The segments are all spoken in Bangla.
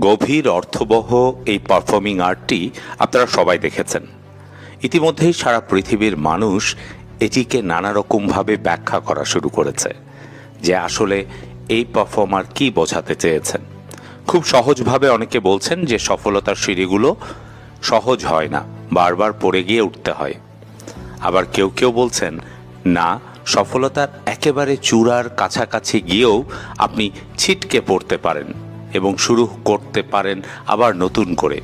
গভীর অর্থবহ এই পারফর্মিং আর্টটি আপনারা সবাই দেখেছেন। ইতিমধ্যেই সারা পৃথিবীর মানুষ এটিকে নানা রকমভাবে ব্যাখ্যা করা শুরু করেছে যে আসলে এই পারফর্মার কি বোঝাতে চেয়েছেন। খুব সহজভাবে অনেকে বলছেন যে সফলতার সিঁড়িগুলো সহজ হয় না, বারবার পড়ে গিয়ে উঠতে হয়। আবার কেউ কেউ বলছেন না, সফলতার একেবারে চূড়ার কাছাকাছি গিয়েও আপনি ছিটকে পড়তে পারেন এবং শুরু করতে পারেন আবার নতুন করে।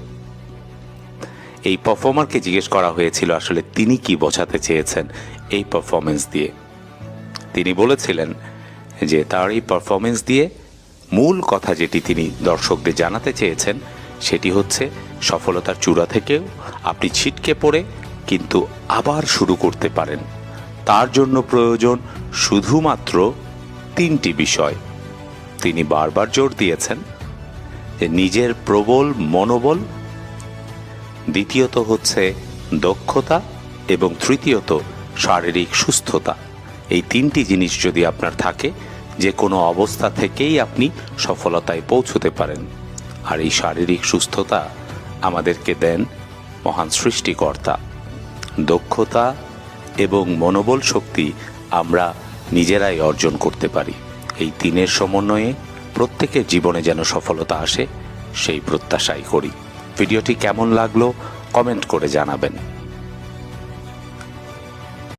এই পারফর্মারকে জিজ্ঞেস করা হয়েছিল আসলে তিনি কি বোঝাতে চেয়েছেন এই পারফরমেন্স দিয়ে। তিনি বলেছিলেন যে তার এই পারফরমেন্স দিয়ে মূল কথা যেটি তিনি দর্শকদের জানাতে চেয়েছেন সেটি হচ্ছে সফলতার চূড়া থেকেও আপনি ছিটকে পড়ে কিন্তু আবার শুরু করতে পারেন। তার জন্য প্রয়োজন শুধুমাত্র 3টি বিষয়। তিনি বারবার জোর দিয়েছেন যে নিজের প্রবল মনোবল, দ্বিতীয়ত হচ্ছে দক্ষতা এবং তৃতীয়ত শারীরিক সুস্থতা। এই 3টি জিনিস যদি আপনার থাকে, যে কোনো অবস্থা থেকেই আপনি সফলতায় পৌঁছতে পারেন। আর এই শারীরিক সুস্থতা আমাদেরকে দেন মহান সৃষ্টিকর্তা। দক্ষতা এবং মনোবল শক্তি আমরা নিজেরাই অর্জন করতে পারি। এই 3-এর সমন্বয়ে প্রত্যেকের জীবনে যেন সফলতা আসে সেই প্রত্যাশাই করি। ভিডিওটি কেমন লাগলো কমেন্ট করে জানাবেন।